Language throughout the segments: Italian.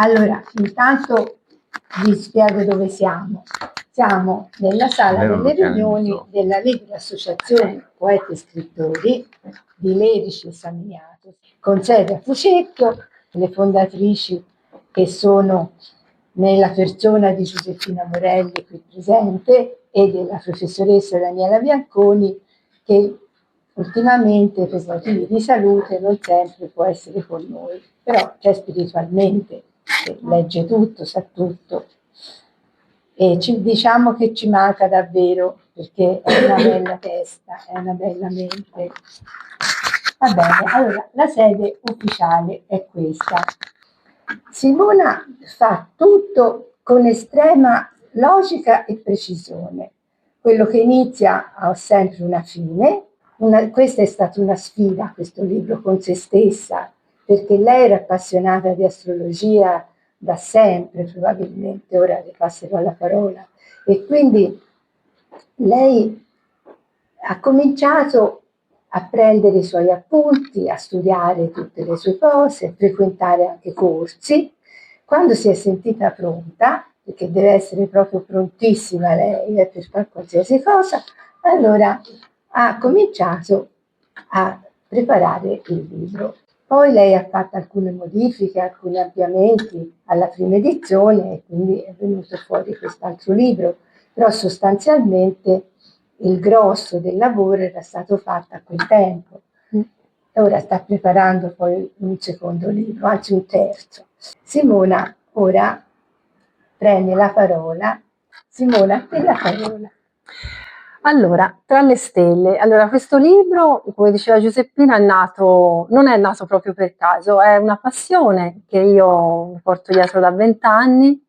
Allora, intanto vi spiego dove siamo. Siamo nella sala delle riunioni della Lega Associazione Poeti e Scrittori di Lerici e Samignato, con sede a Fucecchio, le fondatrici che sono nella persona di Giuseppina Morelli qui presente e della professoressa Daniela Bianconi, che ultimamente per motivi di salute non sempre può essere con noi, però c'è spiritualmente, che legge tutto, sa tutto, e diciamo che ci manca davvero, perché è una bella testa, è una bella mente. Va bene, allora la sede ufficiale è questa. Simona fa tutto con estrema logica e precisione. Quello che inizia ha sempre una fine. Questa è stata una sfida, questo libro, con se stessa, perché lei era appassionata di astrologia da sempre, probabilmente, ora le passerò la parola, e quindi lei ha cominciato a prendere i suoi appunti, a studiare tutte le sue cose, a frequentare anche corsi. Quando si è sentita pronta, perché deve essere proprio prontissima lei per fare qualsiasi cosa, allora ha cominciato a preparare il libro. Poi lei ha fatto alcune modifiche, alcuni ampliamenti alla prima edizione e quindi è venuto fuori quest'altro libro, però sostanzialmente il grosso del lavoro era stato fatto a quel tempo. E ora sta preparando poi un secondo libro, anzi un terzo. Simona ora prende la parola. Simona, a te la parola. Allora, tra le stelle, allora questo libro, come diceva Giuseppina, non è nato proprio per caso, è una passione che io porto dietro da 20 anni,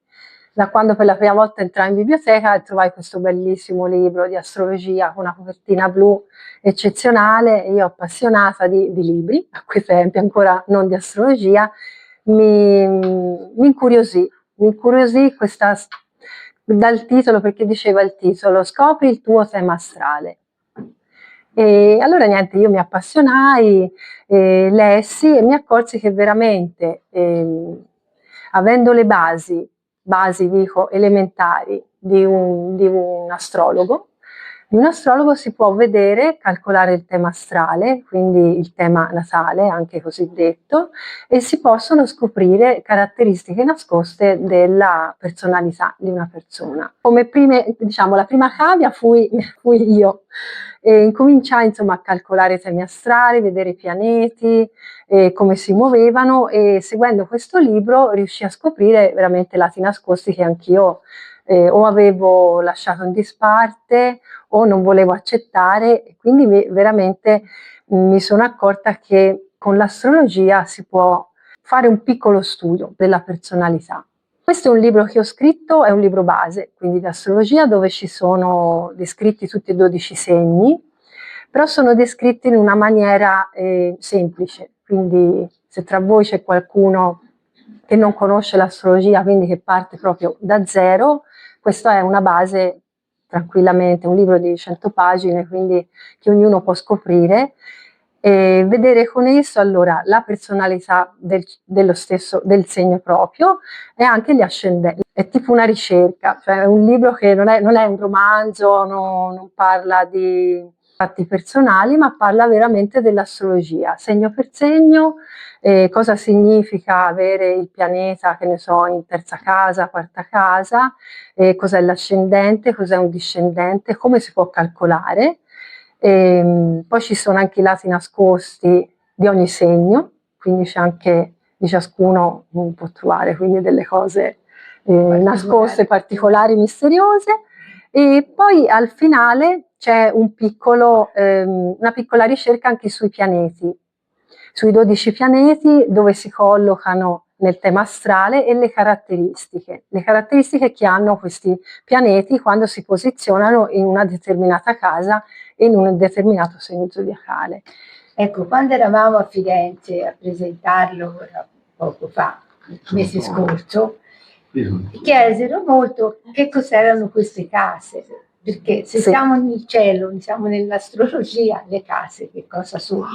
da quando per la prima volta entrai in biblioteca e trovai questo bellissimo libro di astrologia con una copertina blu eccezionale. Io appassionata di libri, a quei tempi ancora non di astrologia, mi incuriosì questa dal titolo, perché diceva il titolo "Scopri il tuo tema astrale". E allora niente, io mi appassionai, lessi e mi accorsi che veramente, avendo le basi dico elementari di un astrologo, si può vedere, calcolare il tema astrale, quindi il tema natale, anche cosiddetto, e si possono scoprire caratteristiche nascoste della personalità di una persona. Come diciamo, la prima cavia fui io. E incominciai insomma a calcolare i temi astrali, vedere i pianeti, come si muovevano, e seguendo questo libro riuscii a scoprire veramente lati nascosti che anch'io o avevo lasciato in disparte o non volevo accettare, e quindi veramente mi sono accorta che con l'astrologia si può fare un piccolo studio della personalità. Questo è un libro che ho scritto, è un libro base, quindi di astrologia, dove ci sono descritti tutti e 12 segni, però sono descritti in una maniera semplice, quindi se tra voi c'è qualcuno che non conosce l'astrologia, quindi che parte proprio da zero, questa è una base tranquillamente, un libro di 100 pagine, quindi che ognuno può scoprire e vedere con esso allora la personalità del segno proprio e anche gli ascendenti. È tipo una ricerca, cioè è un libro che non è un romanzo, non parla di fatti personali, ma parla veramente dell'astrologia, segno per segno, cosa significa avere il pianeta, che ne so, in terza casa, quarta casa, cos'è l'ascendente, cos'è un discendente, come si può calcolare. Poi ci sono anche i lati nascosti di ogni segno, quindi c'è anche di ciascuno, può trovare quindi delle cose nascoste, particolari, misteriose. E poi al finale c'è una piccola ricerca anche sui pianeti, sui 12 pianeti, dove si collocano nel tema astrale e le caratteristiche che hanno questi pianeti quando si posizionano in una determinata casa e in un determinato segno zodiacale. Ecco, quando eravamo a Firenze a presentarlo poco fa, mese scorso, chiesero molto che cos'erano queste case, perché se siamo nel cielo, siamo nell'astrologia, le case che cosa sono?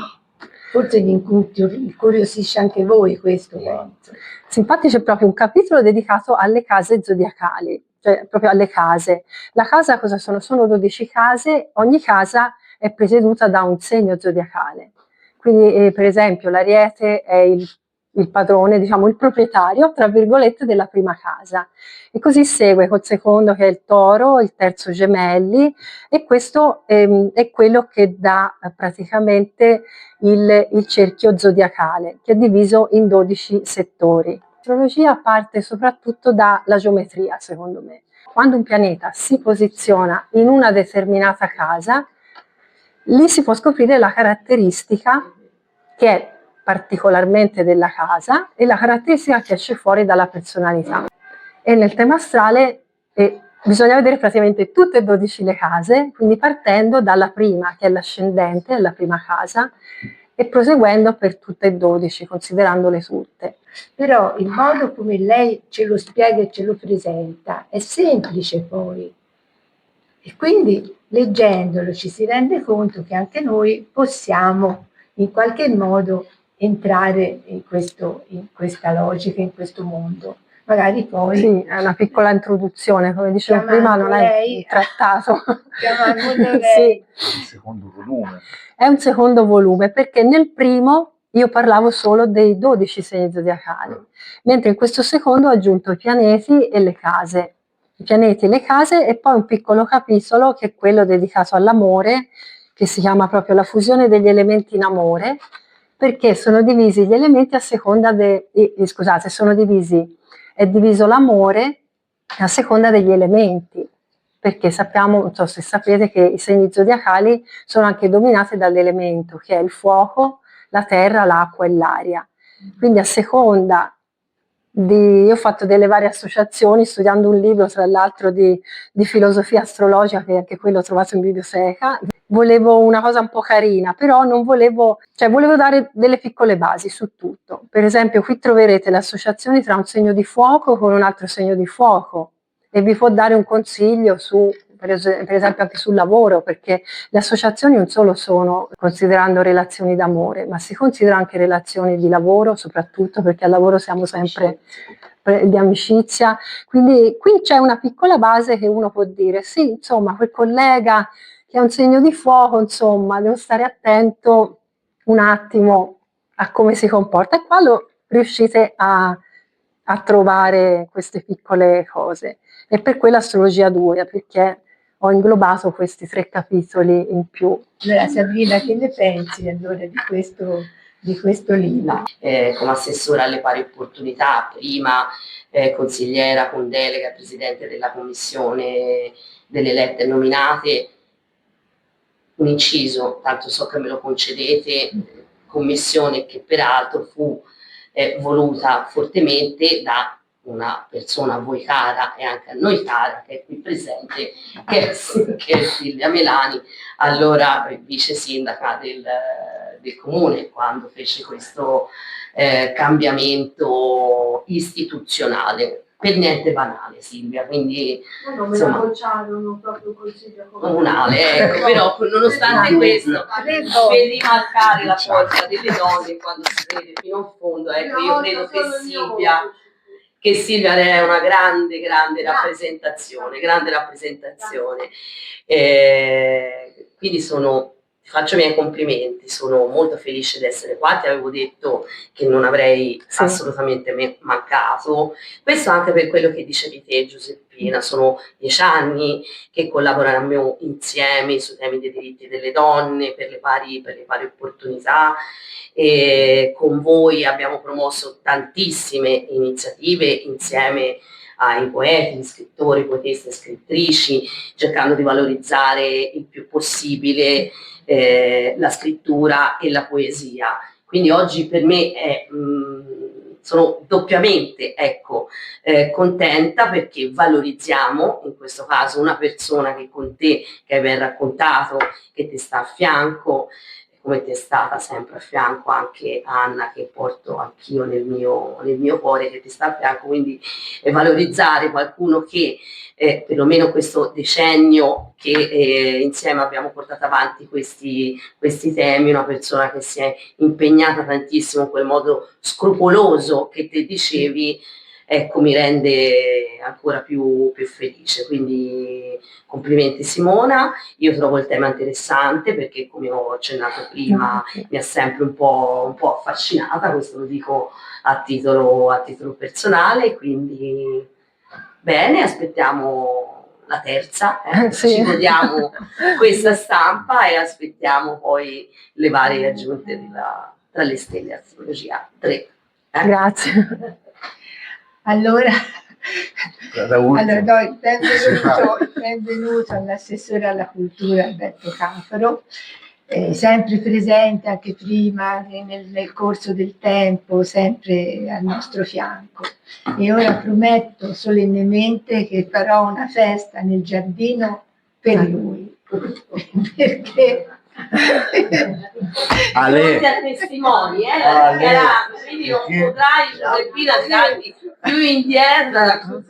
forse vi incuriosisce anche voi questo, penso. Sì, infatti c'è proprio un capitolo dedicato alle case zodiacali, cioè proprio alle case. La casa cosa sono? Sono 12 case, ogni casa è presieduta da un segno zodiacale. Quindi per esempio l'Ariete è il padrone, diciamo il proprietario, tra virgolette, della prima casa. E così segue col secondo che è il Toro, il terzo Gemelli, e questo è quello che dà praticamente il cerchio zodiacale, che è diviso in 12 settori. L'astrologia parte soprattutto dalla geometria, secondo me. Quando un pianeta si posiziona in una determinata casa, lì si può scoprire la caratteristica che è particolarmente della casa e la caratteristica che esce fuori dalla personalità. E nel tema astrale bisogna vedere praticamente tutte e 12 le case, quindi partendo dalla prima, che è l'ascendente, la prima casa, e proseguendo per tutte e 12, considerandole tutte. Però il modo come lei ce lo spiega e ce lo presenta è semplice poi. E quindi leggendolo ci si rende conto che anche noi possiamo in qualche modo entrare in questa logica, in questo mondo. Magari poi... Sì, è una piccola introduzione, come dicevo prima, non è un trattato. Chiamandolo lei. Sì. Il secondo volume. È un secondo volume, perché nel primo io parlavo solo dei 12 segni zodiacali, mentre in questo secondo ho aggiunto i pianeti e le case. I pianeti e le case e poi un piccolo capitolo che è quello dedicato all'amore, che si chiama proprio la fusione degli elementi in amore, perché sono divisi gli elementi a seconda scusate, è diviso l'amore a seconda degli elementi, perché sappiamo, non so se sapete, che i segni zodiacali sono anche dominati dall'elemento che è il fuoco, la terra, l'acqua e l'aria. Quindi a seconda io ho fatto delle varie associazioni studiando un libro tra l'altro di filosofia astrologica, che anche quello ho trovato in biblioteca. Volevo una cosa un po' carina, però non volevo, cioè volevo dare delle piccole basi su tutto. Per esempio qui troverete le associazioni tra un segno di fuoco con un altro segno di fuoco e vi può dare un consiglio su, per esempio anche sul lavoro, perché le associazioni non solo sono considerando relazioni d'amore, ma si considerano anche relazioni di lavoro, soprattutto perché al lavoro siamo sempre di amicizia. Quindi qui c'è una piccola base che uno può dire, sì, insomma, quel collega che ha un segno di fuoco, insomma, devo stare attento un attimo a come si comporta. E qua riuscite a trovare queste piccole cose. E per quello Astrologia 2, perché ho inglobato questi 3 capitoli in più. Allora, Sabrina, che ne pensi allora di questo libro? Come assessora alle pari opportunità, prima consigliera con delega, presidente della commissione delle elette e nominate, un inciso, tanto so che me lo concedete, commissione che peraltro fu voluta fortemente da una persona a voi cara e anche a noi cara, che è qui presente, che è Silvia Melani, allora vice sindaca del comune, quando fece questo cambiamento istituzionale. Per niente banale, Silvia, quindi non me la bocciarono proprio il consiglio comunale, ecco, però nonostante questo per rimarcare la forza delle donne quando si vede fino in fondo, ecco, io credo che Silvia è una grande rappresentazione, quindi ti faccio i miei complimenti, sono molto felice di essere qua, ti avevo detto che non avrei assolutamente mancato, questo anche per quello che dicevi te, Giuseppina, sono 10 anni che collaboriamo insieme sui temi dei diritti delle donne, per le pari opportunità, e con voi abbiamo promosso tantissime iniziative insieme ai poeti, scrittori, poetesse e scrittrici, cercando di valorizzare il più possibile la scrittura e la poesia. Quindi oggi per me sono doppiamente contenta, perché valorizziamo in questo caso una persona che con te, che hai ben raccontato, che ti sta a fianco, come ti è stata sempre a fianco anche Anna, che porto anch'io nel mio cuore, che ti sta a fianco, quindi valorizzare qualcuno che perlomeno questo decennio che insieme abbiamo portato avanti questi temi, una persona che si è impegnata tantissimo in quel modo scrupoloso che te dicevi, ecco, mi rende ancora più felice. Quindi complimenti Simona, io trovo il tema interessante perché, come ho accennato prima, mi ha sempre un po' affascinata, questo lo dico a titolo personale, quindi bene, aspettiamo la terza, Sì. ci godiamo questa stampa e aspettiamo poi le varie aggiunte tra le stelle astrologia 3. Grazie. Allora do il Sì. benvenuto all'assessore alla cultura Alberto Cafaro, sempre presente anche prima nel corso del tempo, sempre al nostro fianco. E ora prometto solennemente che farò una festa nel giardino per lui, perché Ale. a testimoni, Ale. quindi non potrai Giuseppina tirarti più indietro.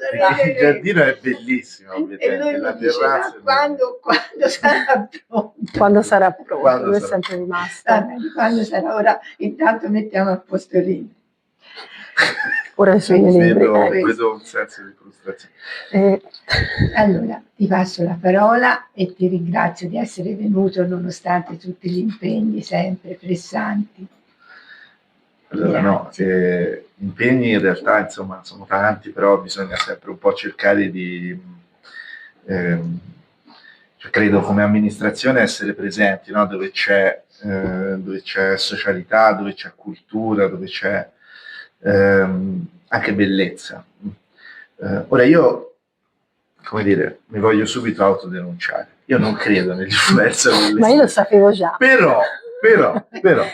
Il giardino è bellissimo, e lui la mi diceva terrazza è quando sarà pronto. Quando sarà pronto, Quando lui è sarà sempre rimasto. Va bene, quando sarà ora, intanto mettiamo a posto il libro. Pure sui miei libri. vedo un senso di frustrazione. Allora, ti passo la parola e ti ringrazio di essere venuto nonostante tutti gli impegni sempre pressanti. Allora, no, impegni in realtà insomma sono tanti, però bisogna sempre un po' cercare di, cioè, credo come amministrazione essere presenti, no? Dove c'è socialità, dove c'è cultura, dove c'è anche bellezza. Ora io, come dire, mi voglio subito autodenunciare. Io non credo nell'influenza delle Ma io lo sapevo già. Però,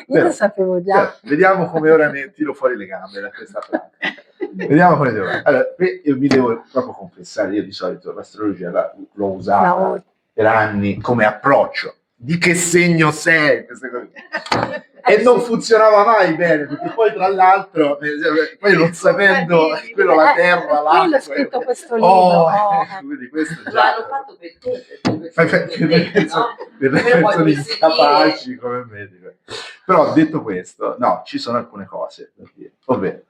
Io lo sapevo già. vediamo come ora ne tiro fuori le gambe da questa frase. Vediamo come devo. Allora, io mi devo proprio confessare, io di solito l'astrologia l'ho usata per anni come approccio. Di che segno sei? Queste cose. E non funzionava mai bene, perché poi tra l'altro, poi non sapendo quello la terra, l'acqua. Io ho scritto questo libro. Quindi questo già. L'hanno fatto per te, Per le persone incapaci come me. Però detto questo, no, ci sono alcune cose da dire. Ovvero,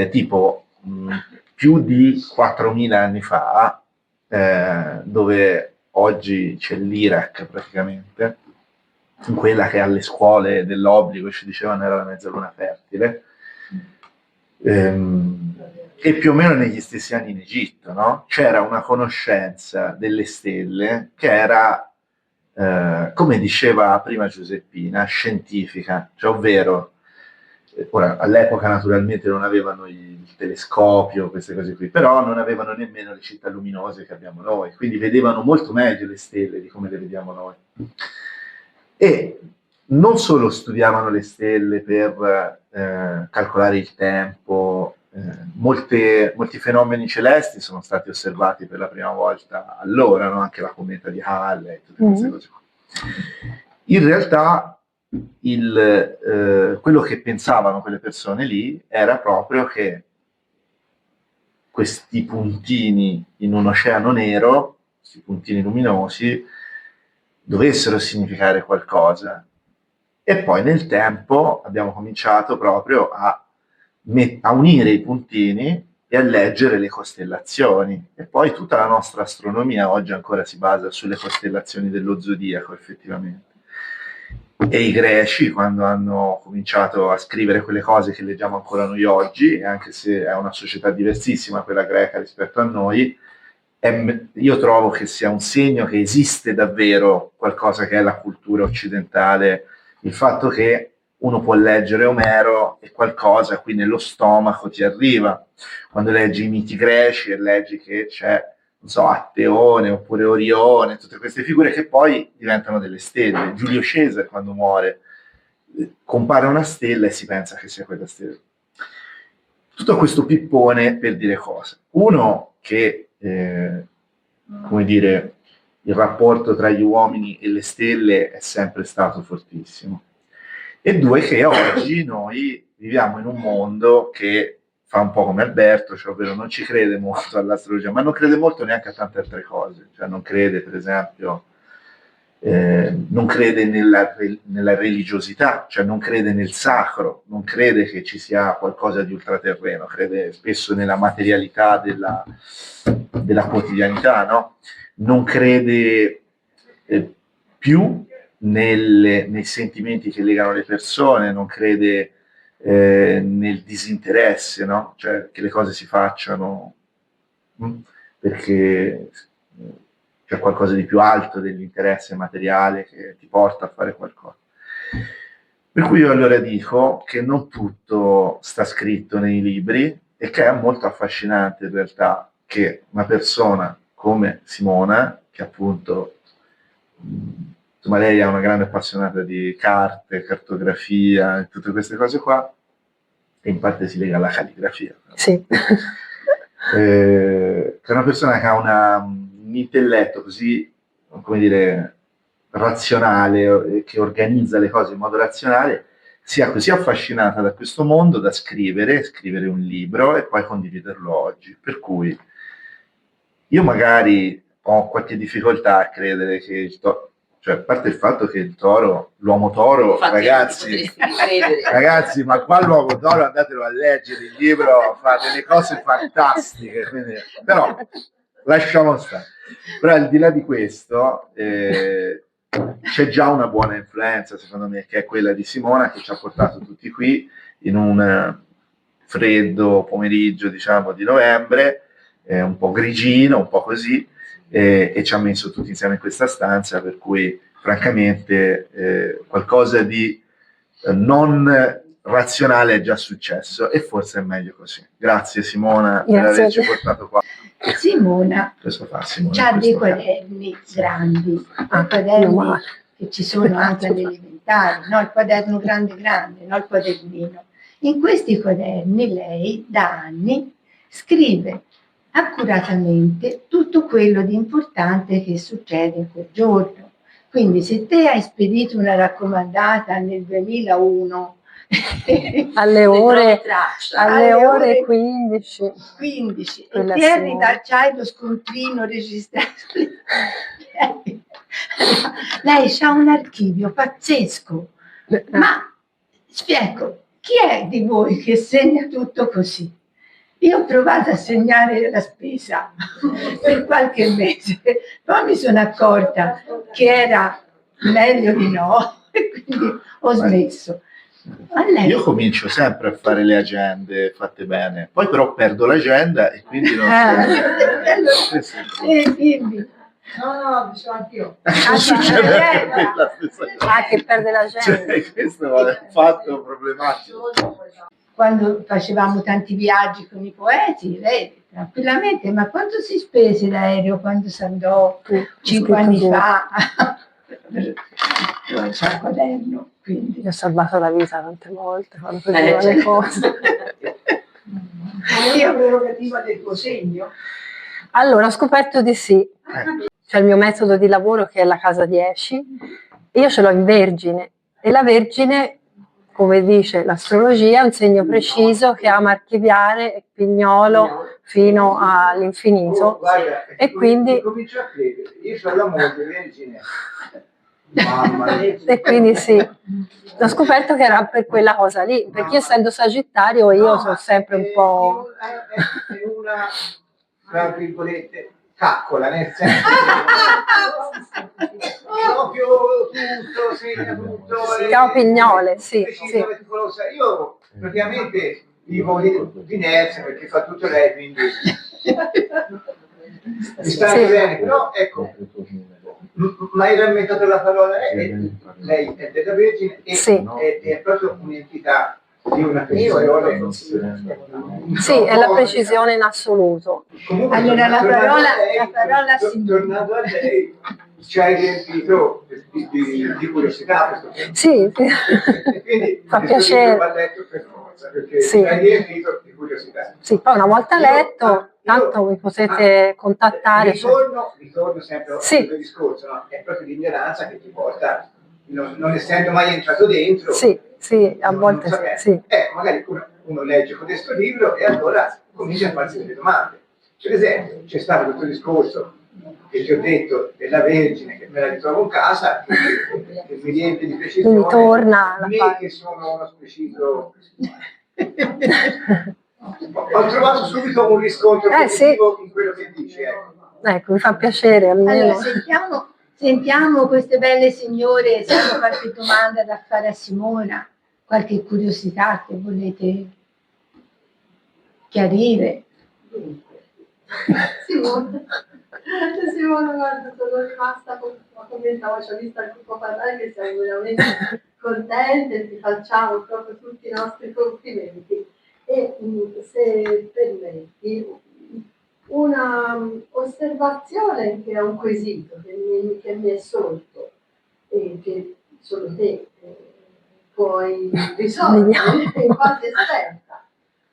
tipo più di 4.000 anni fa, dove oggi c'è l'Iraq praticamente, in quella che alle scuole dell'obbligo ci dicevano era la mezzaluna fertile, e più o meno negli stessi anni in Egitto, no? C'era una conoscenza delle stelle che era, come diceva prima Giuseppina, scientifica, cioè ovvero, ora all'epoca naturalmente non avevano il telescopio, queste cose qui, però non avevano nemmeno le città luminose che abbiamo noi, quindi vedevano molto meglio le stelle di come le vediamo noi. E non solo studiavano le stelle per calcolare il tempo, molti fenomeni celesti sono stati osservati per la prima volta allora, no? Anche la cometa di Halley e tutte queste cose qua. In realtà quello che pensavano quelle persone lì era proprio che questi puntini in un oceano nero, questi puntini luminosi, dovessero significare qualcosa. E poi nel tempo abbiamo cominciato proprio a unire i puntini e a leggere le costellazioni. E poi tutta la nostra astronomia oggi ancora si basa sulle costellazioni dello zodiaco, effettivamente. E i greci, quando hanno cominciato a scrivere quelle cose che leggiamo ancora noi oggi, anche se è una società diversissima quella greca rispetto a noi, io trovo che sia un segno che esiste davvero qualcosa che è la cultura occidentale, il fatto che uno può leggere Omero e qualcosa qui nello stomaco ti arriva. Quando leggi i miti greci e leggi che c'è, non so, Atteone oppure Orione, tutte queste figure che poi diventano delle stelle. Giulio Cesare, quando muore, compare una stella e si pensa che sia quella stella. Tutto questo pippone per dire cosa? Uno, che come dire, il rapporto tra gli uomini e le stelle è sempre stato fortissimo. E due, che oggi noi viviamo in un mondo che fa un po' come Alberto, cioè ovvero non ci crede molto all'astrologia, ma non crede molto neanche a tante altre cose, cioè non crede per esempio, non crede nella religiosità, cioè non crede nel sacro, non crede che ci sia qualcosa di ultraterreno, crede spesso nella materialità della quotidianità, no? Non crede più nei sentimenti che legano le persone, non crede nel disinteresse, no? Cioè che le cose si facciano perché c'è qualcosa di più alto dell'interesse materiale che ti porta a fare qualcosa. Per cui io allora dico che non tutto sta scritto nei libri e che è molto affascinante in realtà che una persona come Simona, che appunto insomma lei è una grande appassionata di carte, cartografia e tutte queste cose qua, e in parte si lega alla calligrafia. Sì. Che è una persona che ha un intelletto così, come dire, razionale, che organizza le cose in modo razionale, sia così affascinata da questo mondo da scrivere un libro e poi condividerlo oggi. Per cui io magari ho qualche difficoltà a credere che il toro, cioè a parte il fatto che il toro, l'uomo toro, ragazzi, ma qua l'uomo toro andatelo a leggere il libro, fa delle cose fantastiche, quindi, però lasciamo stare. Però al di là di questo c'è già una buona influenza secondo me, che è quella di Simona, che ci ha portato tutti qui in un freddo pomeriggio, diciamo, di novembre, un po' grigino, un po' così, e ci ha messo tutti insieme in questa stanza, per cui francamente qualcosa di non razionale è già successo e forse è meglio così. Grazie Simona per averci portato qua. Simona ha dei quaderni grandi, quaderni che ci sono anche alle elementari, no? Il quaderno grande, no? Il quadernino. In questi quaderni lei da anni scrive accuratamente tutto quello di importante che succede in quel giorno. Quindi se te hai spedito una raccomandata nel 2001 alle ore 15 e c'hai lo scontrino registrato, lei ha un archivio pazzesco, ma spiego, chi è di voi che segna tutto così? Io ho provato a segnare la spesa per qualche mese, poi mi sono accorta che era meglio di no e quindi ho smesso. Io comincio sempre a fare le agende fatte bene, poi però perdo l'agenda e quindi non so. No, dicevo anch'io. Che perde l'agenda. Cioè, questo è un fatto problematico. Quando facevamo tanti viaggi con i poeti, lei tranquillamente, ma quanto si spese l'aereo quando si andò 5 anni fa? C'è il quaderno, quindi. Gli ho salvato la vita tante volte quando facevo le cose. Io prerogativa del tuo segno? Allora, ho scoperto di sì. C'è il mio metodo di lavoro che è la casa 10, e io ce l'ho in Vergine, e la Vergine, come dice l'astrologia, è un segno preciso che ama archiviare e pignolo fino all'infinito. Guarda, e quindi comincio a credere, io sono la moglie Vergine. E quindi sì, ho scoperto che era per quella cosa lì, perché essendo Sagittario io sono sempre un po'... È una, tra virgolette, caccola, nel senso proprio tutto, segna tutto. Capignole, sì. Io praticamente vivo di Nerse perché fa tutto lei, quindi mi sta bene, però ecco, ma hai inventato la parola, lei è della Vergine e è proprio un'entità di una precisione. Sì, è la precisione in assoluto. Comunque, allora la parola tornando a lei, ci hai riempito di curiosità. Sì, quindi fa piacere. forza, perché Sì. hai riempito di curiosità. Sì, poi una volta letto, tanto mi potete contattare. Ritorno sempre Sì. al tuo discorso, no? È proprio l'ignoranza che ti porta, non essendo mai entrato dentro, Sì, sì, a volte non sapendo. sì. Magari uno legge questo libro e allora comincia a farsi delle domande. Per esempio, c'è stato questo discorso che ti ho detto della Vergine, che me la ritrovo in casa, che mi riempie di precisione. Quindi torna alla che sono uno preciso. Ho trovato subito un riscontro positivo in quello che dici. Ecco, mi fa piacere almeno. Allora, sentiamo queste belle signore se hanno qualche domanda da fare a Simona, qualche curiosità che volete chiarire. Simona, guarda, sono rimasta, commentavo, ci ho visto anche un po' parlare, che siamo veramente contenti e ti facciamo proprio tutti i nostri complimenti. E se permetti, una osservazione che è un quesito che mi è sorto e che solo te puoi risolvere in quanto esperta.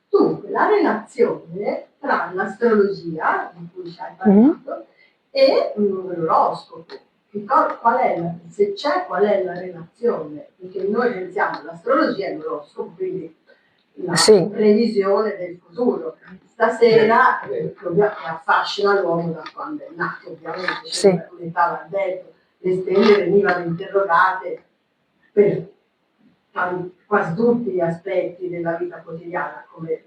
Tu, la relazione tra l'astrologia, di cui ci hai parlato, e l'oroscopo. Se c'è, qual è la relazione? Perché noi pensiamo all'astrologia e all'oroscopo, quindi la previsione del futuro. Stasera che affascina l'uomo da quando è nato, ovviamente, l'età l'ha detto, le stelle venivano interrogate per quasi tutti gli aspetti della vita quotidiana, come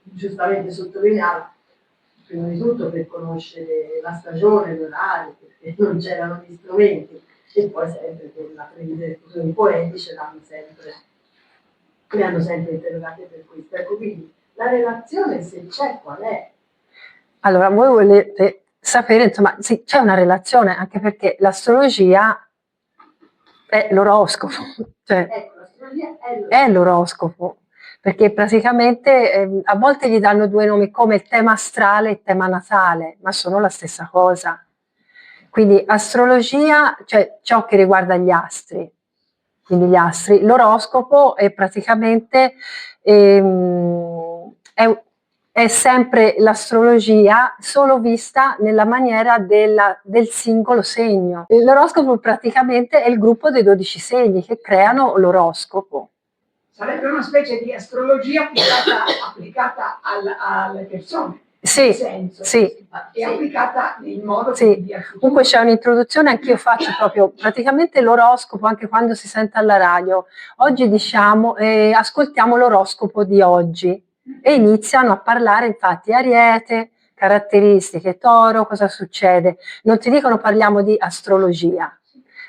giustamente sottolineava, prima di tutto per conoscere la stagione, l'orario, perché non c'erano gli strumenti, e poi sempre per la previsione del futuro. I poeti mi hanno sempre interrogate per questo. Ecco, quindi la relazione, se c'è, qual è? Allora, voi volete sapere, insomma, sì, c'è una relazione, anche perché l'astrologia è l'oroscopo, cioè l'astrologia è l'oroscopo, perché praticamente a volte gli danno due nomi come il tema astrale e il tema natale, ma sono la stessa cosa. Quindi astrologia, cioè ciò che riguarda gli astri, quindi gli astri. L'oroscopo è praticamente è sempre l'astrologia, solo vista nella maniera del singolo segno. L'oroscopo praticamente è il gruppo dei 12 segni che creano l'oroscopo. Sarebbe una specie di astrologia applicata alle persone. Sì, senso, sì. È applicata in modo sì. Comunque c'è un'introduzione, anch'io faccio proprio praticamente l'oroscopo anche quando si sente alla radio. Oggi diciamo, ascoltiamo l'oroscopo di oggi e iniziano a parlare infatti Ariete, caratteristiche, Toro, cosa succede. Non ti dicono parliamo di astrologia.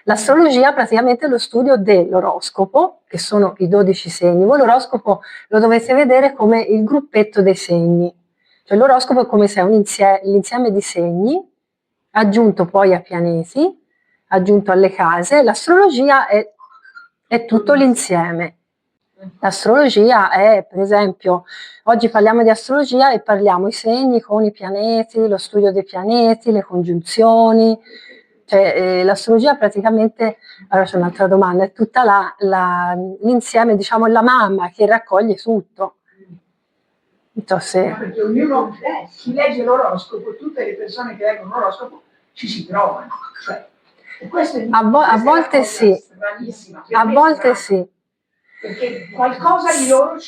L'astrologia praticamente è lo studio dell'oroscopo, che sono i 12 segni. Voi l'oroscopo lo dovete vedere come il gruppetto dei segni. Cioè l'oroscopo è come se è l'insieme di segni, aggiunto poi a pianeti, aggiunto alle case. L'astrologia è tutto l'insieme. L'astrologia è, per esempio, oggi parliamo di astrologia e parliamo i segni con i pianeti, lo studio dei pianeti, le congiunzioni. Cioè, l'astrologia praticamente, allora c'è un'altra domanda, è tutta l'insieme, diciamo, la mamma che raccoglie tutto. Perché ognuno, chi legge l'oroscopo, tutte le persone che leggono l'oroscopo ci si trovano. Cioè, a volte sì, a volte sì. Perché qualcosa di loro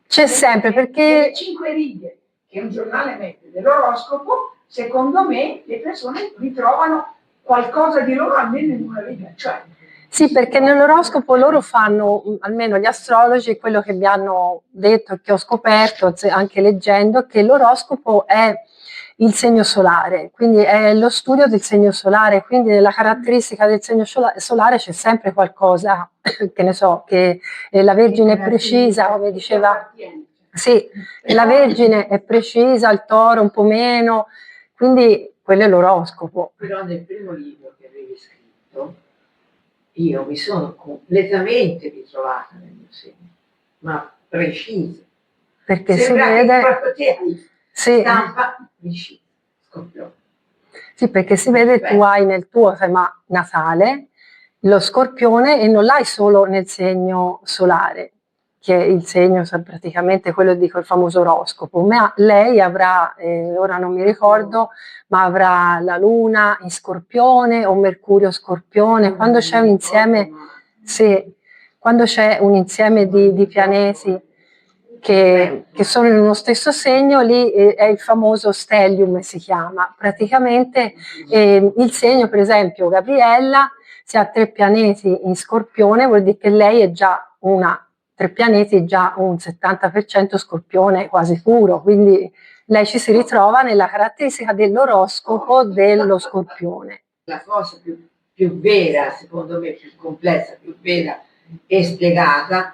c'è sempre, perché le 5 righe che un giornale mette dell'oroscopo, secondo me le persone ritrovano qualcosa di loro almeno in una riga. Cioè, sì, perché nell'oroscopo loro fanno, almeno gli astrologi, quello che mi hanno detto e che ho scoperto anche leggendo, che l'oroscopo è il segno solare, quindi è lo studio del segno solare, quindi nella caratteristica del segno solare c'è sempre qualcosa, che ne so, che la Vergine è precisa, come diceva, sì, la Vergine è precisa, il Toro un po' meno, quindi quello è l'oroscopo. Però nel primo libro che avevi scritto, io mi sono completamente ritrovata nel mio segno, ma precisa. Perché sembra si vede, che proprio te hai stampa precisa, Scorpione. Sì, perché si vede tu hai nel tuo tema natale lo Scorpione e non l'hai solo nel segno solare, che il segno è praticamente quello, dico, il famoso oroscopo, ma lei avrà, ora non mi ricordo, ma avrà la luna in Scorpione o Mercurio Scorpione, quando c'è un insieme, sì, quando c'è un insieme di pianeti che sono in uno stesso segno, lì è il famoso stellium, si chiama. Praticamente il segno, per esempio, Gabriella, se ha 3 pianeti in Scorpione, vuol dire che lei è già 3 pianeti, già un 70% Scorpione quasi puro, quindi lei ci si ritrova nella caratteristica dell'oroscopo dello Scorpione. La cosa più vera, secondo me, più complessa, più vera e spiegata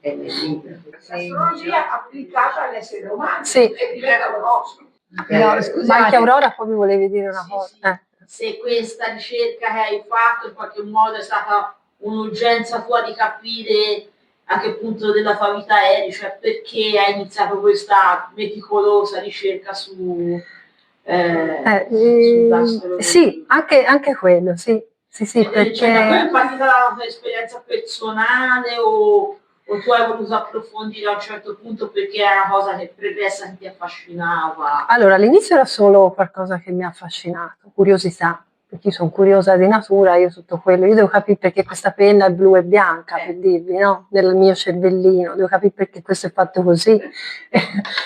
è nel libro. L'astrologia applicata all'essere umano. Sì. E diventa l'oroscopo. No, scusate. Ma anche Aurora poi mi volevi dire una cosa. Se questa ricerca che hai fatto in qualche modo è stata un'urgenza tua di capire a che punto della tua vita eri, cioè perché hai iniziato questa meticolosa ricerca sull'astrologia. Sì, anche quello, sì, perché... Cioè, è partita dalla tua esperienza personale o tu hai voluto approfondire a un certo punto perché è una cosa che pregressa che ti affascinava? Allora, all'inizio era solo qualcosa che mi ha affascinato, curiosità, perché io sono curiosa di natura, io tutto quello, io devo capire perché questa penna è blu e bianca, per dirvi, no? Nel mio cervellino, devo capire perché questo è fatto così.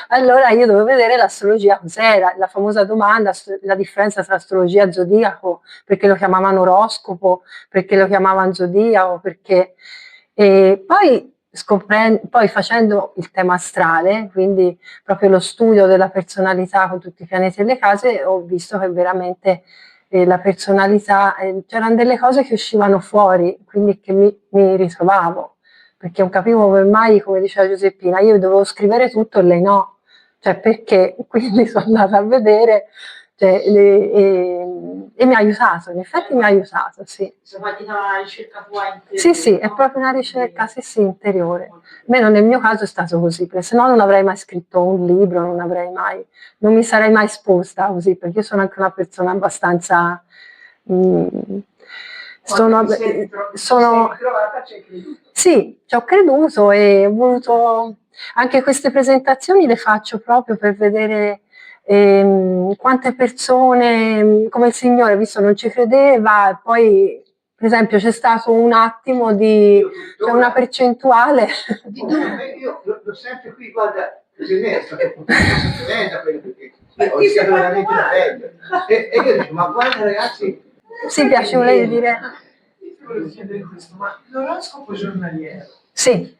Allora io dovevo vedere l'astrologia cos'era, la famosa domanda, la differenza tra astrologia e zodiaco, perché lo chiamavano oroscopo, perché lo chiamavano zodiaco, perché... E poi facendo il tema astrale, quindi proprio lo studio della personalità con tutti i pianeti e le case, ho visto che veramente la personalità, c'erano delle cose che uscivano fuori, quindi che mi ritrovavo, perché non capivo come mai, come diceva Giuseppina, io dovevo scrivere tutto e lei no, cioè perché? Quindi sono andata a vedere, cioè, e mi ha aiutato, in effetti mi ha aiutato, sì. Sei partita una ricerca tua interiore? Sì, è proprio una ricerca, sì, interiore. Almeno nel mio caso è stato così, perché se no non avrei mai scritto un libro, non mi sarei mai esposta così, perché io sono anche una persona abbastanza... Sì, ci ho creduto e ho voluto... Anche queste presentazioni le faccio proprio per vedere quante persone, come il Signore, visto non ci credeva, e poi per esempio c'è stato un attimo di, c'è una percentuale. Io l'ho sempre qui, guarda, così è stata tremenda quella perché ho iniziato veramente da bello. E io dico, ma guarda ragazzi. Sì, piacevole dire. Io ti volevo chiedere questo, ma l'oroscopo giornaliero, Sì.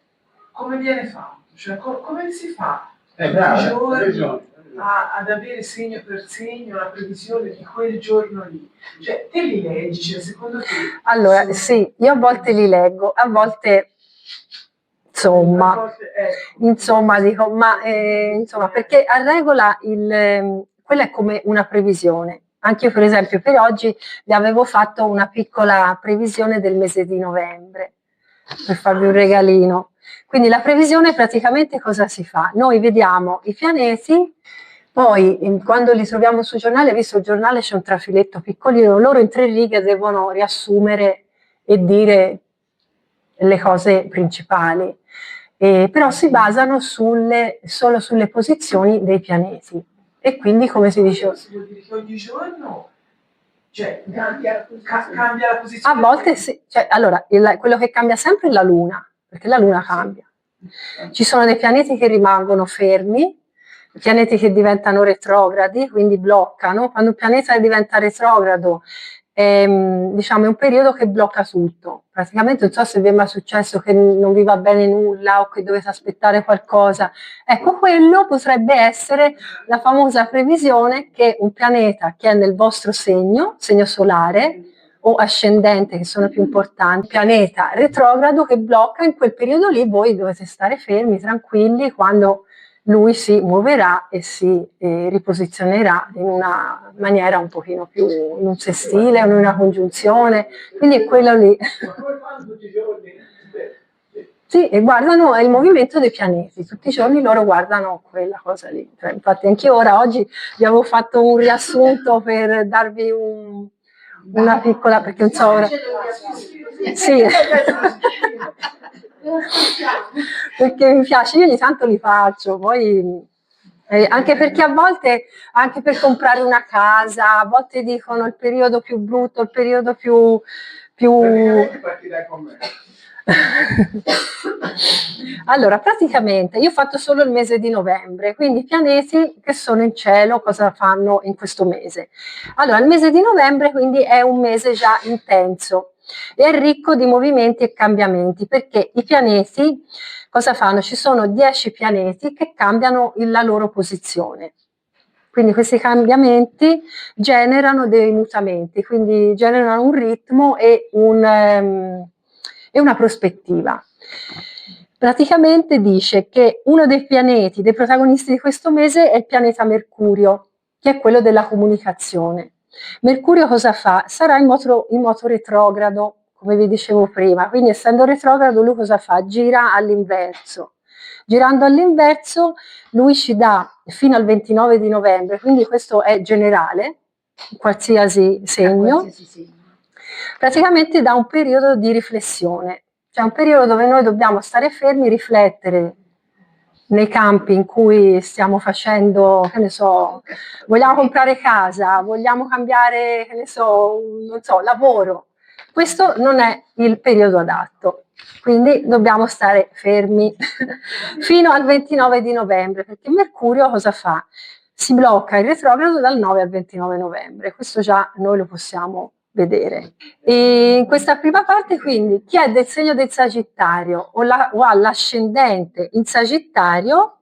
come viene fatto? Cioè, come si fa Bravo, ad avere segno per segno la previsione di quel giorno lì? Cioè, te li leggi, cioè, secondo te? Allora, sì, io a volte li leggo, a volte insomma dico, insomma, perché a regola quella è come una previsione. Anche io, per esempio, per oggi vi avevo fatto una piccola previsione del mese di novembre, per farvi un regalino. Quindi la previsione praticamente cosa si fa? Noi vediamo i pianeti, poi quando li troviamo sul giornale, visto il giornale c'è un trafiletto piccolino, loro in 3 righe devono riassumere e dire le cose principali, però si basano solo sulle posizioni dei pianeti. E quindi, come si dice... Vuol dire che ogni giorno cambia la posizione? A volte sì. Cioè, allora, quello che cambia sempre è la Luna, perché la Luna cambia. Ci sono dei pianeti che rimangono fermi, pianeti che diventano retrogradi, quindi bloccano. Quando un pianeta diventa retrogrado, diciamo, è un periodo che blocca tutto. Praticamente non so se vi è mai successo che non vi va bene nulla o che dovete aspettare qualcosa. Ecco, quello potrebbe essere la famosa previsione che un pianeta che è nel vostro segno solare o ascendente, che sono più importanti, pianeta retrogrado che blocca in quel periodo lì, voi dovete stare fermi, tranquilli, quando lui si muoverà e si riposizionerà in una maniera un pochino più in un sestile o in una congiunzione, quindi è quello lì. Sì, e guardano il movimento dei pianeti, tutti i giorni loro guardano quella cosa lì. Cioè, infatti anche ora, oggi vi avevo fatto un riassunto per darvi una piccola, perché non so ora... Sì. perché mi piace, io ogni tanto li faccio, poi anche perché a volte, anche per comprare una casa, a volte dicono il periodo più brutto, il periodo più... Praticamente partirai con me. Allora, praticamente io ho fatto solo il mese di novembre, quindi i pianeti che sono in cielo cosa fanno in questo mese? Allora, il mese di novembre quindi è un mese già intenso e è ricco di movimenti e cambiamenti, perché i pianeti cosa fanno? Ci sono 10 pianeti che cambiano la loro posizione. Quindi questi cambiamenti generano dei mutamenti, quindi generano un ritmo e una prospettiva. Praticamente dice che uno dei pianeti, dei protagonisti di questo mese è il pianeta Mercurio, che è quello della comunicazione. Mercurio cosa fa? Sarà in moto retrogrado, come vi dicevo prima, quindi essendo retrogrado lui cosa fa? Gira all'inverso. Girando all'inverso lui ci dà fino al 29 di novembre, quindi questo è generale, qualsiasi segno, praticamente dà un periodo di riflessione, cioè un periodo dove noi dobbiamo stare fermi, riflettere nei campi in cui stiamo facendo, che ne so, vogliamo comprare casa, vogliamo cambiare, che ne so, non so, lavoro. Questo non è il periodo adatto, quindi dobbiamo stare fermi fino al 29 di novembre, perché Mercurio cosa fa? Si blocca il retrogrado dal 9 al 29 novembre, questo già noi lo possiamo vedere. E in questa prima parte quindi chi è del segno del Sagittario o ha l'ascendente in Sagittario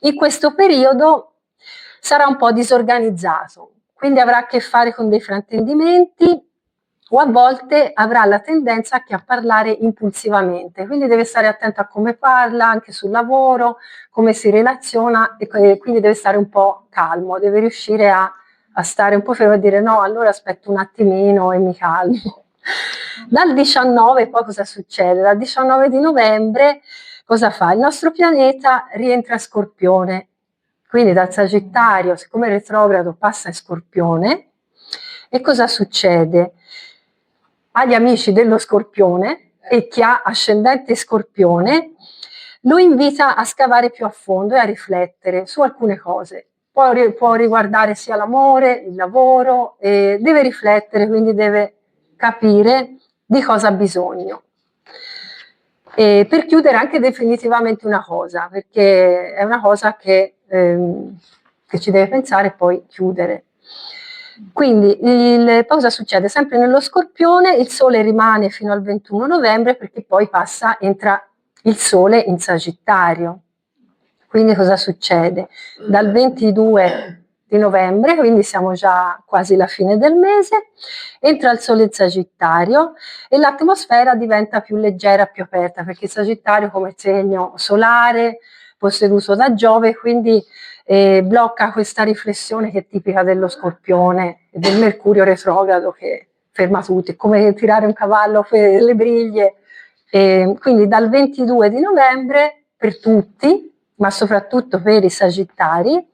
in questo periodo sarà un po' disorganizzato, quindi avrà a che fare con dei fraintendimenti o a volte avrà la tendenza anche a parlare impulsivamente, quindi deve stare attento a come parla, anche sul lavoro, come si relaziona e quindi deve stare un po' calmo, deve riuscire a stare un po' fermo e dire no, allora aspetto un attimino e mi calmo. Dal 19 poi cosa succede? Dal 19 di novembre cosa fa? Il nostro pianeta rientra a Scorpione, quindi dal Sagittario, siccome è retrogrado, passa in Scorpione e cosa succede? Agli amici dello Scorpione e chi ha ascendente Scorpione lo invita a scavare più a fondo e a riflettere su alcune cose. Può riguardare sia l'amore, il lavoro, deve riflettere, quindi deve capire di cosa ha bisogno. Per chiudere anche definitivamente una cosa, perché è una cosa che ci deve pensare e poi chiudere. Quindi cosa succede? Sempre nello Scorpione il Sole rimane fino al 21 novembre perché poi entra il Sole in Sagittario. Quindi cosa succede? Dal 22 di novembre, quindi siamo già quasi alla fine del mese, entra il Sole in Sagittario e l'atmosfera diventa più leggera, più aperta, perché il Sagittario come segno solare, posseduto da Giove, quindi blocca questa riflessione che è tipica dello Scorpione e del Mercurio retrogrado che ferma tutti, è come tirare un cavallo per le briglie. Quindi dal 22 di novembre per tutti, ma soprattutto per i Sagittari,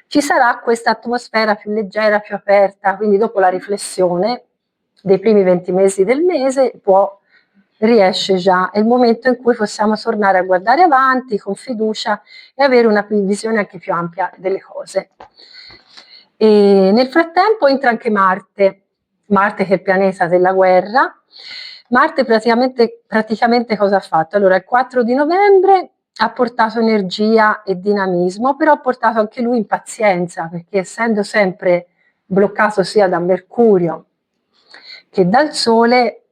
ci sarà questa atmosfera più leggera, più aperta, quindi dopo la riflessione dei primi 20 mesi del mese riesce già, è il momento in cui possiamo tornare a guardare avanti con fiducia e avere una visione anche più ampia delle cose. E nel frattempo entra anche Marte che è il pianeta della guerra. Marte praticamente cosa ha fatto? Allora il 4 di novembre ha portato energia e dinamismo, però ha portato anche lui impazienza, perché essendo sempre bloccato sia da Mercurio che dal Sole,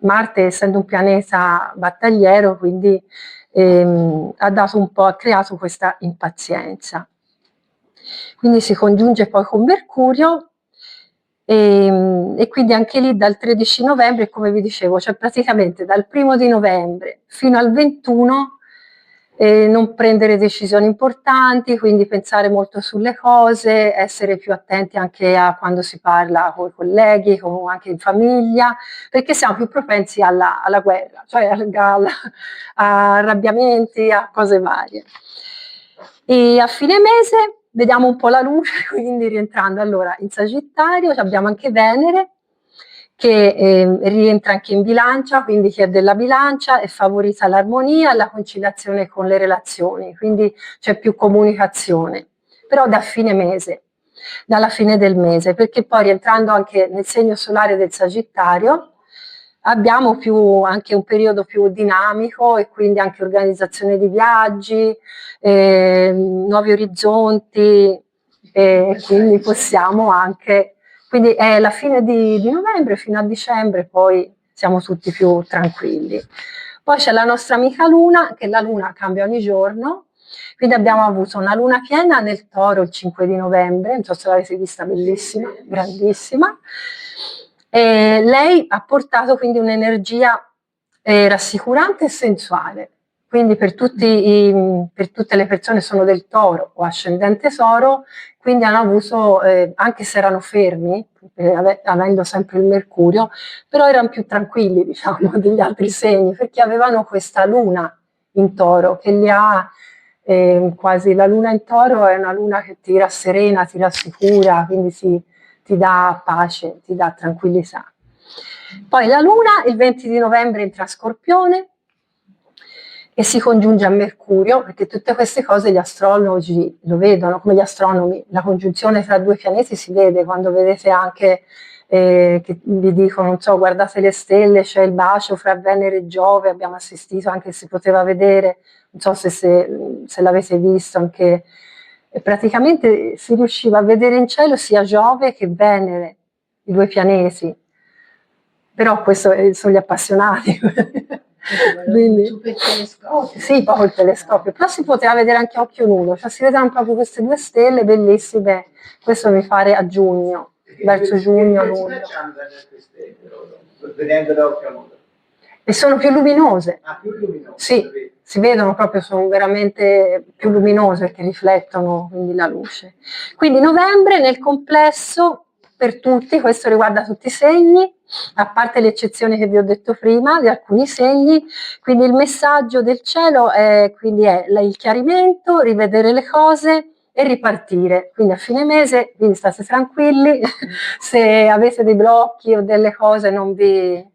Marte essendo un pianeta battagliero, quindi ha creato questa impazienza. Quindi si congiunge poi con Mercurio e quindi anche lì dal 13 novembre, come vi dicevo, cioè praticamente dal 1 di novembre fino al 21 non prendere decisioni importanti, quindi pensare molto sulle cose, essere più attenti anche a quando si parla con i colleghi, anche in famiglia, perché siamo più propensi alla guerra, cioè a arrabbiamenti, a cose varie. E a fine mese vediamo un po' la luce, quindi rientrando allora in Sagittario abbiamo anche Venere che rientra anche in bilancia, quindi che è della bilancia e favorizza l'armonia e la conciliazione con le relazioni, quindi c'è più comunicazione, però da fine mese, dalla fine del mese, perché poi rientrando anche nel segno solare del Sagittario abbiamo anche un periodo più dinamico e quindi anche organizzazione di viaggi, nuovi orizzonti, e quindi possiamo anche... Quindi è la fine di novembre fino a dicembre, poi siamo tutti più tranquilli. Poi c'è la nostra amica Luna, che la Luna cambia ogni giorno, quindi abbiamo avuto una Luna piena nel Toro il 5 di novembre, non so se l'avete vista, bellissima, grandissima. E lei ha portato quindi un'energia rassicurante e sensuale, quindi per tutte le persone che sono del Toro o ascendente Toro, quindi hanno avuto, anche se erano fermi, avendo sempre il Mercurio, però erano più tranquilli, diciamo, degli altri segni, perché avevano questa Luna in Toro, che li ha quasi, la Luna in Toro è una Luna che ti rasserena, ti rassicura, quindi ti dà pace, ti dà tranquillità. Poi la Luna il 20 di novembre entra a Scorpione, e si congiunge a Mercurio, perché tutte queste cose gli astrologi lo vedono, come gli astronomi. La congiunzione tra due pianeti si vede quando vedete anche che vi dicono, non so, guardate le stelle, c'è il bacio fra Venere e Giove, abbiamo assistito, anche si poteva vedere, non so se l'avete visto, anche praticamente si riusciva a vedere in cielo sia Giove che Venere, i due pianeti. Però questo sono gli appassionati. Quindi, Super telescopio. sì, proprio il telescopio, però si poteva vedere anche a occhio nudo, cioè si vedevano proprio queste due stelle bellissime, questo mi pare a giugno, verso giugno, luglio. Vedendo da occhio nudo. E sono più luminose. Ah, più luminose. Sì, si vedono proprio, sono veramente più luminose che riflettono quindi la luce. Quindi novembre nel complesso per tutti, questo riguarda tutti i segni, a parte le eccezioni che vi ho detto prima di alcuni segni, quindi il messaggio del cielo è il chiarimento, rivedere le cose e ripartire. Quindi a fine mese, quindi state tranquilli, se avete dei blocchi o delle cose non vi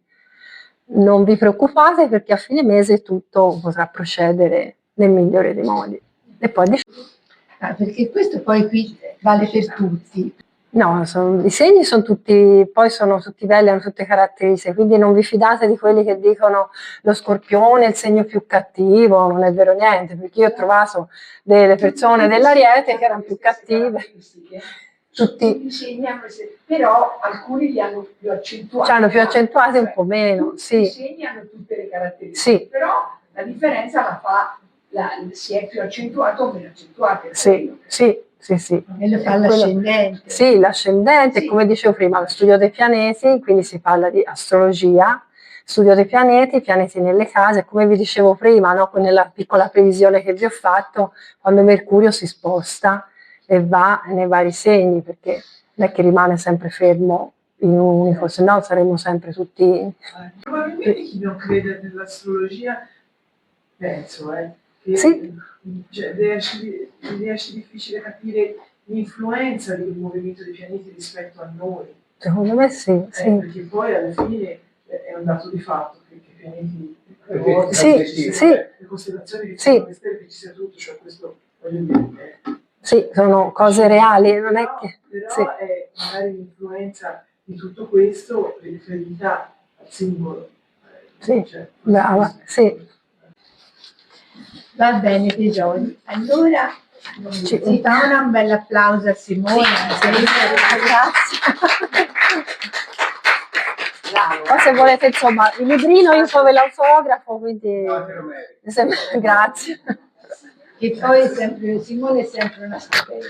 preoccupate, perché a fine mese tutto potrà procedere nel migliore dei modi. E poi perché questo poi qui vale per tutti. no, i segni sono tutti belli, hanno tutte caratteristiche, quindi non vi fidate di quelli che dicono lo Scorpione è il segno più cattivo, non è vero niente, perché io ho trovato delle persone dell'Ariete che erano più cattive. Tutti i segni hanno, però alcuni li hanno più accentuati. Hanno più accentuati, un po' meno, sì. I segni hanno tutte le caratteristiche, sì. Però la differenza la fa, si è più accentuato o meno accentuato. Sì. E lo fa l'ascendente. Sì, l'ascendente, come dicevo prima, lo studio dei pianeti, quindi si parla di astrologia, studio dei pianeti, i pianeti nelle case, come vi dicevo prima, no? Nella piccola previsione che vi ho fatto, quando Mercurio si sposta e va nei vari segni, perché non è che rimane sempre fermo in un unico, se no saremmo sempre tutti... Probabilmente chi non crede nell'astrologia, penso, che cioè, riesce difficile capire l'influenza del movimento dei pianeti rispetto a noi. Secondo me sì. Perché poi alla fine è un dato di fatto che i pianeti, le costellazioni che ci sono, le stelle, che ci sia tutto, cioè questo voglio dire. Sì, sono cose reali, non è che... Però è magari l'influenza di tutto questo riferita al simbolo. Brava, sì. Va bene, tesori. Allora si fa un bel applauso a Simona. Grazie. Poi se volete, insomma, il librino io poi ve l'autografo, quindi... Grazie. E poi Simone è sempre una stupenda.